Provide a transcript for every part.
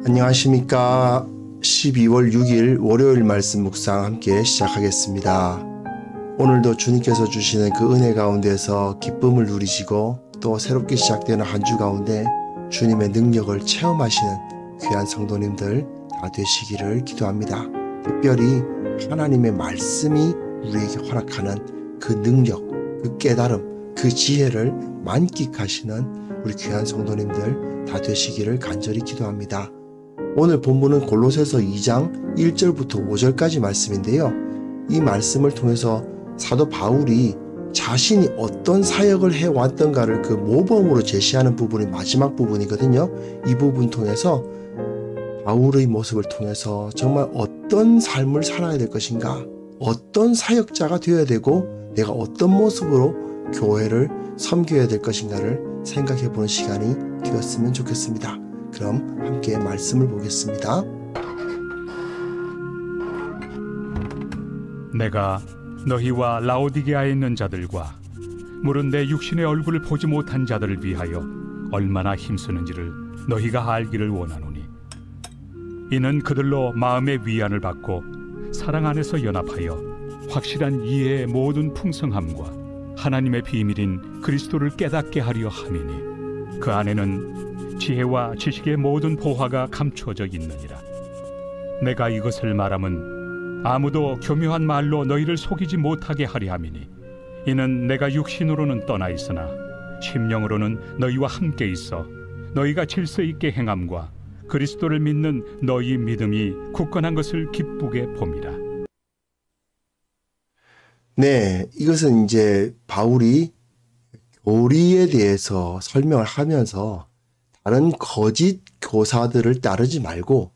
안녕하십니까. 12월 6일 월요일 말씀 묵상 함께 시작하겠습니다. 오늘도 주님께서 주시는 그 은혜 가운데서 기쁨을 누리시고 또 새롭게 시작되는 한 주 가운데 주님의 능력을 체험하시는 귀한 성도님들 다 되시기를 기도합니다. 특별히 하나님의 말씀이 우리에게 허락하는 그 능력, 그 깨달음, 그 지혜를 만끽하시는 우리 귀한 성도님들 다 되시기를 간절히 기도합니다. 오늘 본문은 골로새서 2장 1절부터 5절까지 말씀인데요. 이 말씀을 통해서 사도 바울이 자신이 어떤 사역을 해왔던가를 그 모범으로 제시하는 부분이 마지막 부분이거든요. 이 부분 통해서 바울의 모습을 통해서 정말 어떤 삶을 살아야 될 것인가, 어떤 사역자가 되어야 되고 내가 어떤 모습으로 교회를 섬겨야 될 것인가를 생각해 보는 시간이 되었으면 좋겠습니다. 그럼 함께 말씀을 보겠습니다. 내가 너희와 라오디게아에 있는 자들과 물은 내 육신의 얼굴을 보지 못한 자들을 위하여 얼마나 힘쓰는지를 너희가 알기를 원하노니, 이는 그들로 마음의 위안을 받고 사랑 안에서 연합하여 확실한 이해의 모든 풍성함과 하나님의 비밀인 그리스도를 깨닫게 하려 함이니, 그 안에는 지혜와 지식의 모든 보화가 감추어져 있느니라. 내가 이것을 말함은 아무도 교묘한 말로 너희를 속이지 못하게 하려 함이니, 이는 내가 육신으로는 떠나 있으나 심령으로는 너희와 함께 있어 너희가 질서 있게 행함과 그리스도를 믿는 너희 믿음이 굳건한 것을 기쁘게 봅니다. 네, 이것은 이제 바울이 교리에 대해서 설명을 하면서 다른 거짓 교사들을 따르지 말고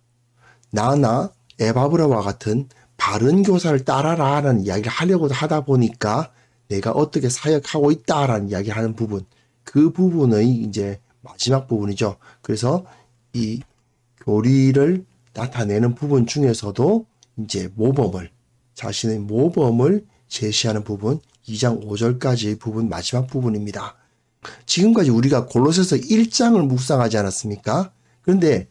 나나 에바브라와 같은 바른 교사를 따라라 하는 이야기를 하려고 하다 보니까 내가 어떻게 사역하고 있다라는 이야기를 하는 부분, 그 부분의 이제 마지막 부분이죠. 그래서 이 교리를 나타내는 부분 중에서도 이제 모범을, 자신의 모범을 제시하는 부분, 2장 5절까지의 부분, 마지막 부분입니다. 지금까지 우리가 골로새서 1장을 묵상하지 않았습니까? 그런데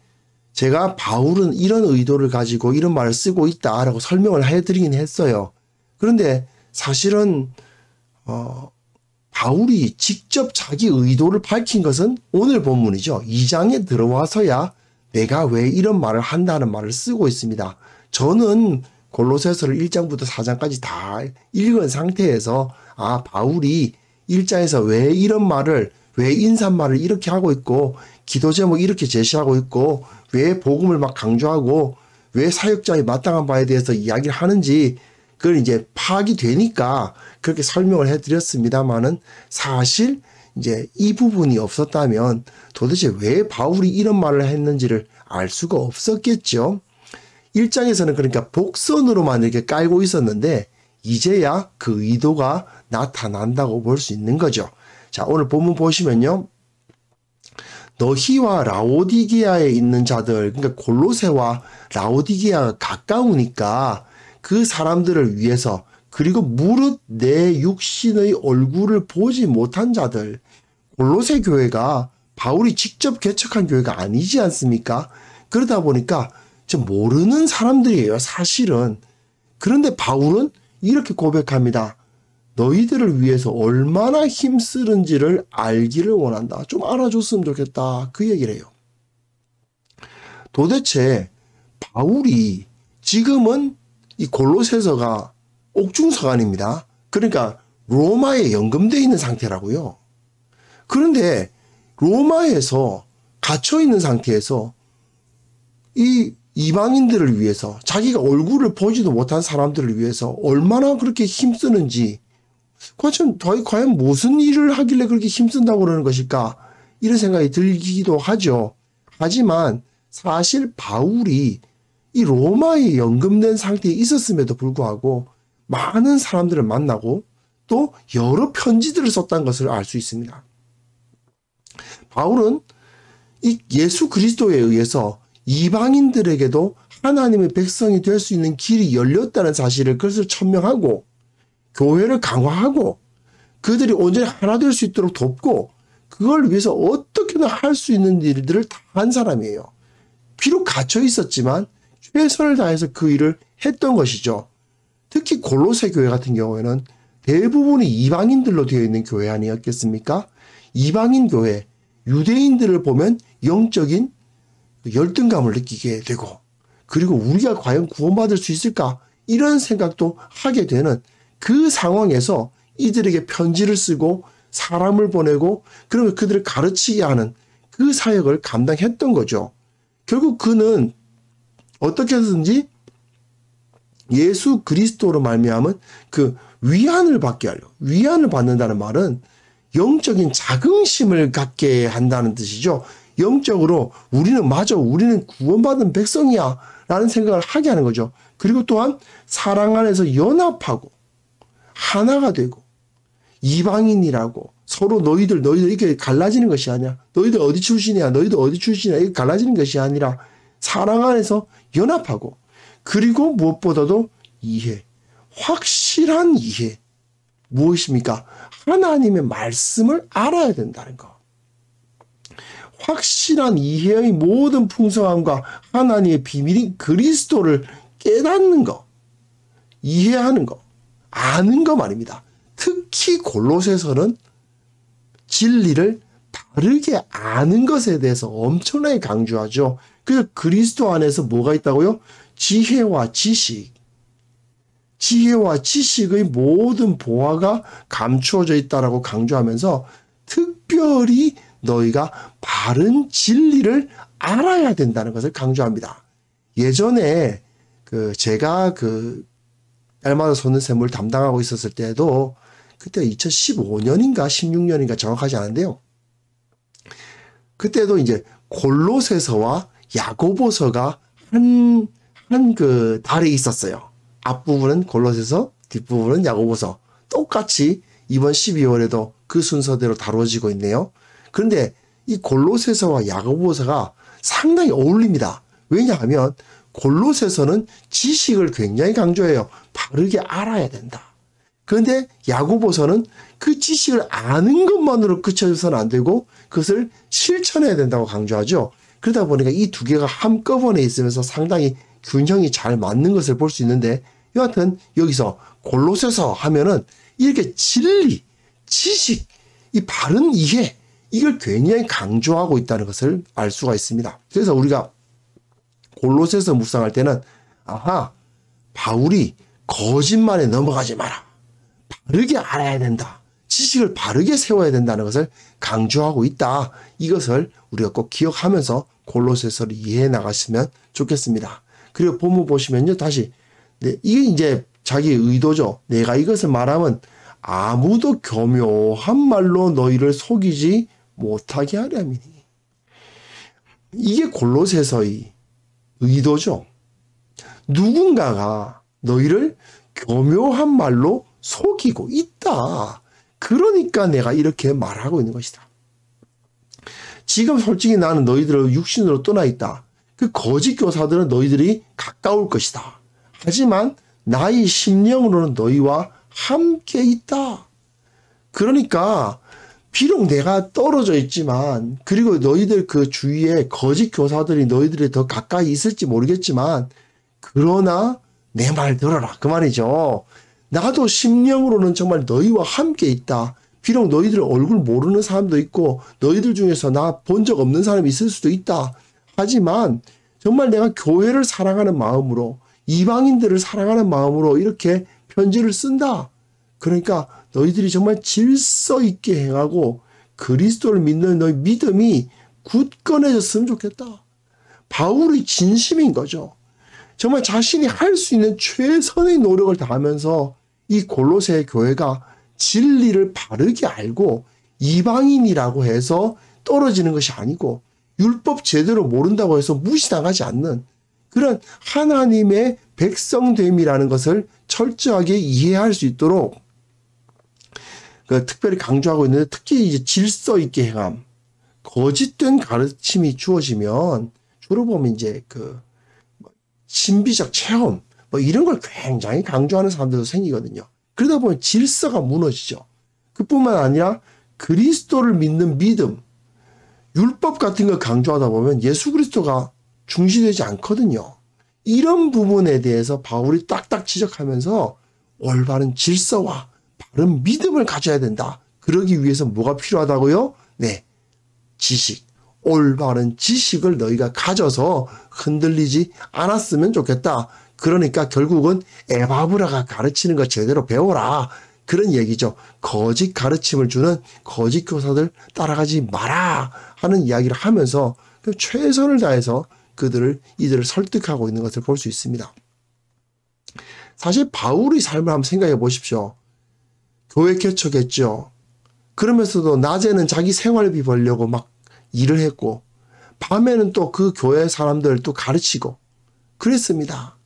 제가 바울은 이런 의도를 가지고 이런 말을 쓰고 있다라고 설명을 해드리긴 했어요. 그런데 사실은 바울이 직접 자기 의도를 밝힌 것은 오늘 본문이죠. 2장에 들어와서야 내가 왜 이런 말을 한다는 말을 쓰고 있습니다. 저는 골로새서를 1장부터 4장까지 다 읽은 상태에서 바울이 1장에서 왜 이런 말을, 왜 인사말을 이렇게 하고 있고 기도 제목 이렇게 제시하고 있고 왜 복음을 막 강조하고 왜 사역자의 마땅한 바에 대해서 이야기를 하는지 그걸 이제 파악이 되니까 그렇게 설명을 해드렸습니다만은, 사실 이제 이 부분이 없었다면 도대체 왜 바울이 이런 말을 했는지를 알 수가 없었겠죠. 1장에서는 그러니까 복선으로만 이렇게 깔고 있었는데 이제야 그 의도가 나타난다고 볼 수 있는 거죠. 자, 오늘 본문 보시면요. 너희와 라오디게아에 있는 자들, 그러니까 골로새와 라오디게아가 가까우니까 그 사람들을 위해서, 그리고 무릇 내 육신의 얼굴을 보지 못한 자들, 골로새 교회가 바울이 직접 개척한 교회가 아니지 않습니까? 그러다 보니까 좀 모르는 사람들이에요, 사실은. 그런데 바울은 이렇게 고백합니다. 너희들을 위해서 얼마나 힘쓰는지를 알기를 원한다. 좀 알아줬으면 좋겠다. 그 얘기를 해요. 도대체 바울이 지금은 이 골로새서가 옥중서관입니다. 그러니까 로마에 연금되어 있는 상태라고요. 그런데 로마에서 갇혀 있는 상태에서 이 이방인들을 위해서, 자기가 얼굴을 보지도 못한 사람들을 위해서 얼마나 그렇게 힘쓰는지, 과연 무슨 일을 하길래 그렇게 힘쓴다고 그러는 것일까, 이런 생각이 들기도 하죠. 하지만 사실 바울이 이 로마에 연금된 상태에 있었음에도 불구하고 많은 사람들을 만나고 또 여러 편지들을 썼다는 것을 알 수 있습니다. 바울은 이 예수 그리스도에 의해서 이방인들에게도 하나님의 백성이 될 수 있는 길이 열렸다는 사실을, 그것을 천명하고 교회를 강화하고 그들이 온전히 하나 될 수 있도록 돕고 그걸 위해서 어떻게든 할 수 있는 일들을 다 한 사람이에요. 비록 갇혀 있었지만 최선을 다해서 그 일을 했던 것이죠. 특히 골로새 교회 같은 경우에는 대부분이 이방인들로 되어 있는 교회 아니었겠습니까? 이방인 교회, 유대인들을 보면 영적인 열등감을 느끼게 되고, 그리고 우리가 과연 구원받을 수 있을까? 이런 생각도 하게 되는 그 상황에서 이들에게 편지를 쓰고 사람을 보내고 그러면 그들을 가르치게 하는 그 사역을 감당했던 거죠. 결국 그는 어떻게 해서든지 예수 그리스도로 말미암은 그 위안을 받게 하려. 위안을 받는다는 말은 영적인 자긍심을 갖게 한다는 뜻이죠. 영적으로 우리는 구원받은 백성이야 라는 생각을 하게 하는 거죠. 그리고 또한 사랑 안에서 연합하고 하나가 되고 이방인이라고 서로 너희들 이렇게 갈라지는 것이 아니야. 너희들 어디 출신이야. 너희들 어디 출신이야. 이렇게 갈라지는 것이 아니라 사랑 안에서 연합하고, 그리고 무엇보다도 이해, 확실한 이해. 무엇입니까? 하나님의 말씀을 알아야 된다는 거. 확실한 이해의 모든 풍성함과 하나님의 비밀인 그리스도를 깨닫는 거, 이해하는 거, 아는 거 말입니다. 특히 골로새서는 진리를 바르게 아는 것에 대해서 엄청나게 강조하죠. 그래서 그리스도 안에서 뭐가 있다고요? 지혜와 지식의 모든 보화가 감추어져 있다라고 강조하면서 특별히 너희가 바른 진리를 알아야 된다는 것을 강조합니다. 예전에 제가 날마다 솟는 샘을 담당하고 있었을 때도 그때 2015년인가 16년인가 정확하지 않은데요. 그때도 이제 골로새서와 야고보서가 한 달에 있었어요. 앞부분은 골로새서, 뒷부분은 야고보서. 똑같이 이번 12월에도 그 순서대로 다뤄지고 있네요. 그런데 이 골로새서와 야고보서가 상당히 어울립니다. 왜냐하면 골로새서는 지식을 굉장히 강조해요. 바르게 알아야 된다. 그런데 야고보서는 그 지식을 아는 것만으로 그쳐서는 안 되고 그것을 실천해야 된다고 강조하죠. 그러다 보니까 이 두 개가 한꺼번에 있으면서 상당히 균형이 잘 맞는 것을 볼 수 있는데, 여하튼 여기서 골로새서 하면은 이렇게 진리, 지식, 이 바른 이해, 이걸 굉장히 강조하고 있다는 것을 알 수가 있습니다. 그래서 우리가 골로새서 묵상할 때는 바울이 거짓말에 넘어가지 마라. 바르게 알아야 된다. 지식을 바르게 세워야 된다는 것을 강조하고 있다. 이것을 우리가 꼭 기억하면서 골로새서를 이해해 나가시면 좋겠습니다. 그리고 본문 보시면요. 다시 이게 이제 자기의 의도죠. 내가 이것을 말하면 아무도 교묘한 말로 너희를 속이지 못하게 하려니니. 이게 골로새서의 의도죠. 누군가가 너희를 교묘한 말로 속이고 있다. 그러니까 내가 이렇게 말하고 있는 것이다. 지금 솔직히 나는 너희들을 육신으로 떠나 있다. 그 거짓 교사들은 너희들이 가까울 것이다. 하지만 나의 심령으로는 너희와 함께 있다. 그러니까 비록 내가 떨어져 있지만, 그리고 너희들 그 주위에 거짓 교사들이 너희들이 더 가까이 있을지 모르겠지만, 그러나 내 말 들어라. 그 말이죠. 나도 심령으로는 정말 너희와 함께 있다. 비록 너희들 얼굴 모르는 사람도 있고 너희들 중에서 나 본 적 없는 사람이 있을 수도 있다. 하지만 정말 내가 교회를 사랑하는 마음으로, 이방인들을 사랑하는 마음으로 이렇게 편지를 쓴다. 그러니까 너희들이 정말 질서 있게 행하고 그리스도를 믿는 너희 믿음이 굳건해졌으면 좋겠다. 바울의 진심인 거죠. 정말 자신이 할 수 있는 최선의 노력을 다하면서 이 골로새 교회가 진리를 바르게 알고 이방인이라고 해서 떨어지는 것이 아니고, 율법 제대로 모른다고 해서 무시당하지 않는 그런 하나님의 백성됨이라는 것을 철저하게 이해할 수 있도록 특별히 강조하고 있는데, 특히 이제 질서 있게 행함, 거짓된 가르침이 주어지면 주로 보면 이제 신비적 체험 이런 걸 굉장히 강조하는 사람들도 생기거든요. 그러다 보면 질서가 무너지죠. 그뿐만 아니라 그리스도를 믿는 믿음, 율법 같은 걸 강조하다 보면 예수 그리스도가 중시되지 않거든요. 이런 부분에 대해서 바울이 딱딱 지적하면서 올바른 질서와 바른 믿음을 가져야 된다. 그러기 위해서 뭐가 필요하다고요? 네, 지식. 올바른 지식을 너희가 가져서 흔들리지 않았으면 좋겠다. 그러니까 결국은 에바브라가 가르치는 거 제대로 배워라. 그런 얘기죠. 거짓 가르침을 주는 거짓 교사들 따라가지 마라 하는 이야기를 하면서 최선을 다해서 이들을 설득하고 있는 것을 볼 수 있습니다. 사실 바울의 삶을 한번 생각해 보십시오. 교회 개척했죠. 그러면서도 낮에는 자기 생활비 벌려고 막 일을 했고 밤에는 또 그 교회 사람들을 또 가르치고 그랬습니다.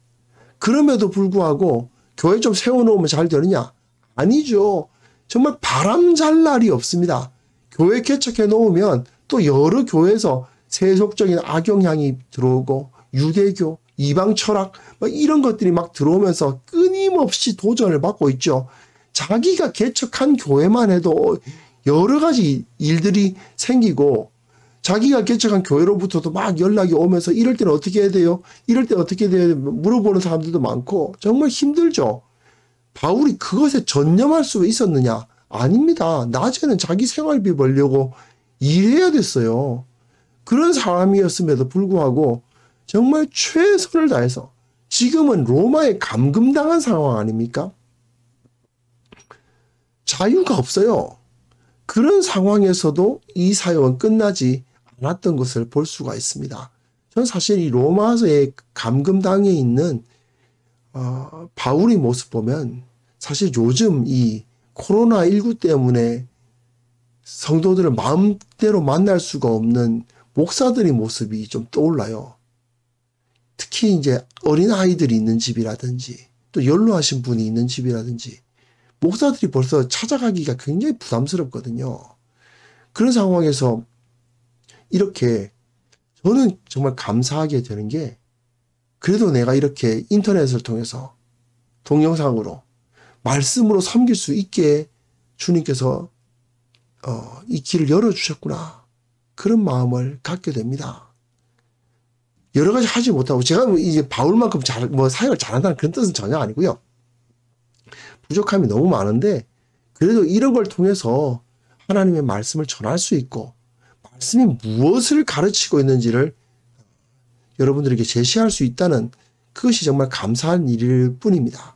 그럼에도 불구하고 교회 좀 세워놓으면 잘 되느냐? 아니죠. 정말 바람 잘 날이 없습니다. 교회 개척해 놓으면 또 여러 교회에서 세속적인 악영향이 들어오고 유대교, 이방 철학 이런 것들이 막 들어오면서 끊임없이 도전을 받고 있죠. 자기가 개척한 교회만 해도 여러 가지 일들이 생기고 자기가 개척한 교회로부터도 막 연락이 오면서 이럴 때는 어떻게 해야 돼요? 이럴 때 어떻게 해야 돼요? 물어보는 사람들도 많고 정말 힘들죠. 바울이 그것에 전념할 수 있었느냐? 아닙니다. 낮에는 자기 생활비 벌려고 일해야 됐어요. 그런 사람이었음에도 불구하고 정말 최선을 다해서 지금은 로마에 감금당한 상황 아닙니까? 자유가 없어요. 그런 상황에서도 이 사역은 끝나지 않았던 것을 볼 수가 있습니다. 저는 사실 이 로마서의 감금당에 있는 바울의 모습 보면 사실 요즘 이 코로나19 때문에 성도들을 마음대로 만날 수가 없는 목사들의 모습이 좀 떠올라요. 특히 이제 어린아이들이 있는 집이라든지 또 연로하신 분이 있는 집이라든지 목사들이 벌써 찾아가기가 굉장히 부담스럽거든요. 그런 상황에서 이렇게 저는 정말 감사하게 되는 게 그래도 내가 이렇게 인터넷을 통해서 동영상으로 말씀으로 섬길 수 있게 주님께서 이 길을 열어주셨구나. 그런 마음을 갖게 됩니다. 여러 가지 하지 못하고 제가 이제 바울만큼 사역을 잘한다는 그런 뜻은 전혀 아니고요. 부족함이 너무 많은데 그래도 이런 걸 통해서 하나님의 말씀을 전할 수 있고 말씀이 무엇을 가르치고 있는지를 여러분들에게 제시할 수 있다는 그것이 정말 감사한 일일 뿐입니다.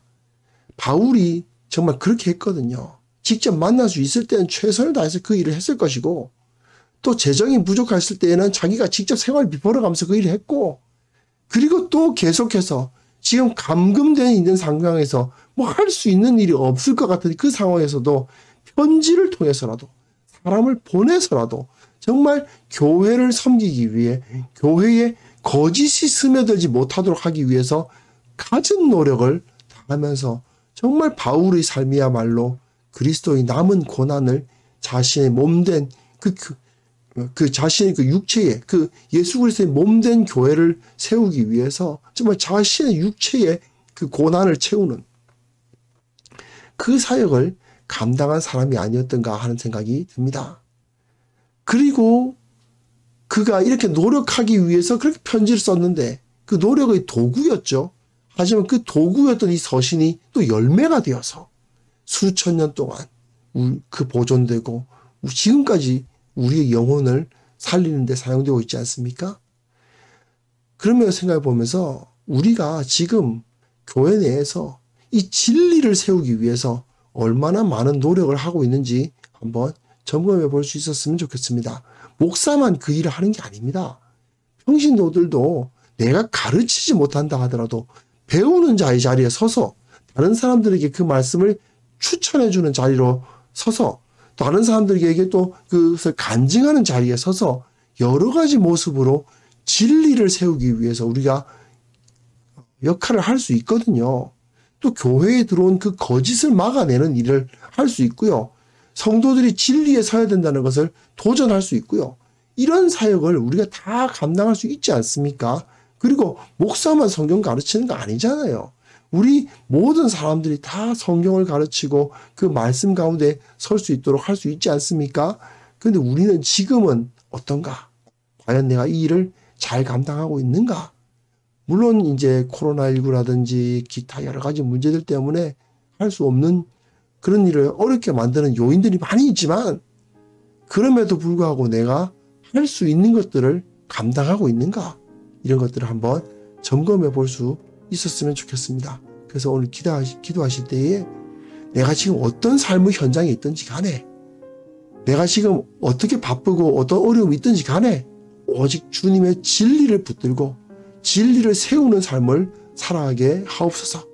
바울이 정말 그렇게 했거든요. 직접 만날 수 있을 때는 최선을 다해서 그 일을 했을 것이고 또 재정이 부족했을 때에는 자기가 직접 생활비 벌어가면서 그 일을 했고 그리고 또 계속해서 지금 감금되어 있는 상황에서 뭐 할 수 있는 일이 없을 것 같은 그 상황에서도 편지를 통해서라도 사람을 보내서라도 정말 교회를 섬기기 위해 교회에 거짓이 스며들지 못하도록 하기 위해서 갖은 노력을 다하면서 정말 바울의 삶이야말로 그리스도의 남은 고난을 자신의 몸된 그 자신의 그 육체에 그 예수 그리스도의 몸된 교회를 세우기 위해서 정말 자신의 육체에 그 고난을 채우는 그 사역을 감당한 사람이 아니었던가 하는 생각이 듭니다. 그리고 그가 이렇게 노력하기 위해서 그렇게 편지를 썼는데 그 노력의 도구였죠. 하지만 그 도구였던 이 서신이 또 열매가 되어서 수천 년 동안 그 보존되고 지금까지 우리의 영혼을 살리는 데 사용되고 있지 않습니까? 그러면 생각해 보면서 우리가 지금 교회 내에서 이 진리를 세우기 위해서 얼마나 많은 노력을 하고 있는지 한번 점검해 볼 수 있었으면 좋겠습니다. 목사만 그 일을 하는 게 아닙니다. 평신도들도 내가 가르치지 못한다 하더라도 배우는 자의 자리에 서서 다른 사람들에게 그 말씀을 추천해 주는 자리로 서서 다른 사람들에게 또 그것을 간증하는 자리에 서서 여러 가지 모습으로 진리를 세우기 위해서 우리가 역할을 할 수 있거든요. 또 교회에 들어온 그 거짓을 막아내는 일을 할 수 있고요. 성도들이 진리에 서야 된다는 것을 도전할 수 있고요. 이런 사역을 우리가 다 감당할 수 있지 않습니까? 그리고 목사만 성경 가르치는 거 아니잖아요. 우리 모든 사람들이 다 성경을 가르치고 그 말씀 가운데 설 수 있도록 할 수 있지 않습니까? 그런데 우리는 지금은 어떤가? 과연 내가 이 일을 잘 감당하고 있는가? 물론 이제 코로나19라든지 기타 여러 가지 문제들 때문에 할 수 없는 그런 일을 어렵게 만드는 요인들이 많이 있지만 그럼에도 불구하고 내가 할 수 있는 것들을 감당하고 있는가? 이런 것들을 한번 점검해 볼 수 있었으면 좋겠습니다. 그래서 오늘 기도하실 때에 내가 지금 어떤 삶의 현장에 있든지 간에 내가 지금 어떻게 바쁘고 어떤 어려움이 있든지 간에 오직 주님의 진리를 붙들고 진리를 세우는 삶을 살아가게 하옵소서.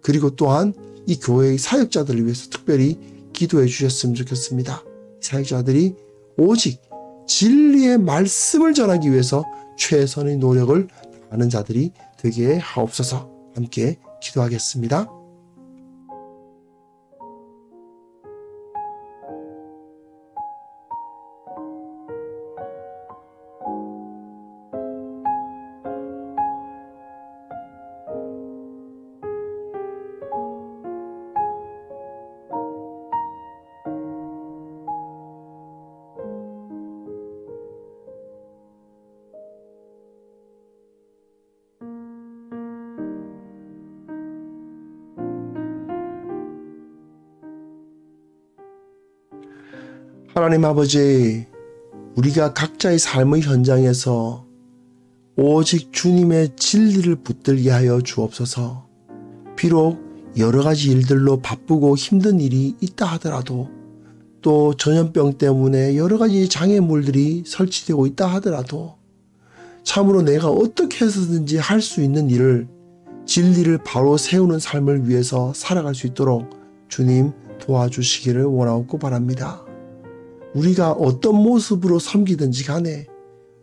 그리고 또한 이 교회의 사역자들을 위해서 특별히 기도해 주셨으면 좋겠습니다. 사역자들이 오직 진리의 말씀을 전하기 위해서 최선의 노력을 다하는 자들이 되게 하옵소서. 함께 기도하겠습니다. 하나님 아버지, 우리가 각자의 삶의 현장에서 오직 주님의 진리를 붙들게 하여 주옵소서. 비록 여러 가지 일들로 바쁘고 힘든 일이 있다 하더라도 또 전염병 때문에 여러 가지 장애물들이 설치되고 있다 하더라도 참으로 내가 어떻게 해서든지 할 수 있는 일을 진리를 바로 세우는 삶을 위해서 살아갈 수 있도록 주님 도와주시기를 원하옵고 바랍니다. 우리가 어떤 모습으로 섬기든지 간에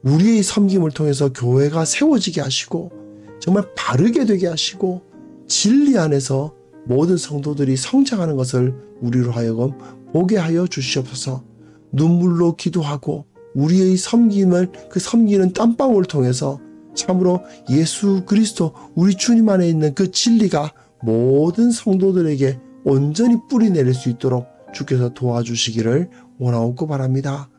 우리의 섬김을 통해서 교회가 세워지게 하시고 정말 바르게 되게 하시고 진리 안에서 모든 성도들이 성장하는 것을 우리로 하여금 보게 하여 주시옵소서. 눈물로 기도하고 우리의 섬김을 그 섬기는 땀방울을 통해서 참으로 예수 그리스도 우리 주님 안에 있는 그 진리가 모든 성도들에게 온전히 뿌리 내릴 수 있도록 주께서 도와주시기를 원하옵고 바랍니다.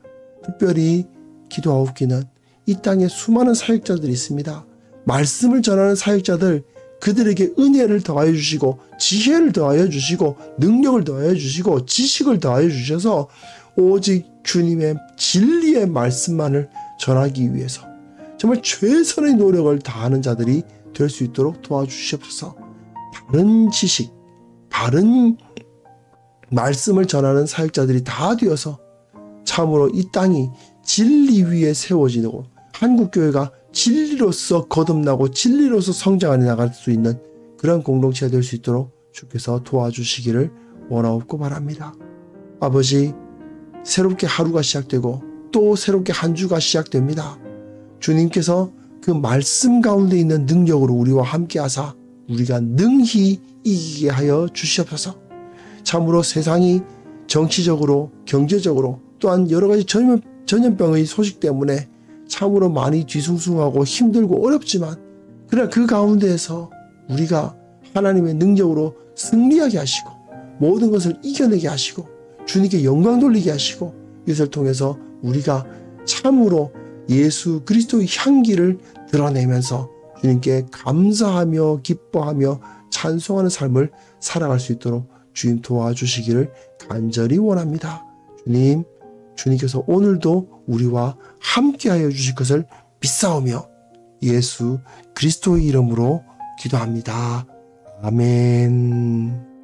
특별히 기도하옵기는 이 땅에 수많은 사역자들이 있습니다. 말씀을 전하는 사역자들, 그들에게 은혜를 더하여 주시고 지혜를 더하여 주시고 능력을 더하여 주시고 지식을 더하여 주셔서 오직 주님의 진리의 말씀만을 전하기 위해서 정말 최선의 노력을 다하는 자들이 될 수 있도록 도와주시옵소서. 바른 지식, 바른 말씀을 전하는 사역자들이 다 되어서 참으로 이 땅이 진리 위에 세워지고 한국교회가 진리로서 거듭나고 진리로서 성장해 나갈 수 있는 그런 공동체가 될 수 있도록 주께서 도와주시기를 원하옵고 바랍니다. 아버지, 새롭게 하루가 시작되고 또 새롭게 한 주가 시작됩니다. 주님께서 그 말씀 가운데 있는 능력으로 우리와 함께 하사 우리가 능히 이기게 하여 주시옵소서. 참으로 세상이 정치적으로 경제적으로 또한 여러 가지 전염병의 소식 때문에 참으로 많이 뒤숭숭하고 힘들고 어렵지만 그러나 그 가운데에서 우리가 하나님의 능력으로 승리하게 하시고 모든 것을 이겨내게 하시고 주님께 영광 돌리게 하시고 이것을 통해서 우리가 참으로 예수 그리스도의 향기를 드러내면서 주님께 감사하며 기뻐하며 찬송하는 삶을 살아갈 수 있도록 주님 도와주시기를 간절히 원합니다. 주님께서 오늘도 우리와 함께하여 주실 것을 믿사오며 예수 그리스도의 이름으로 기도합니다. 아멘.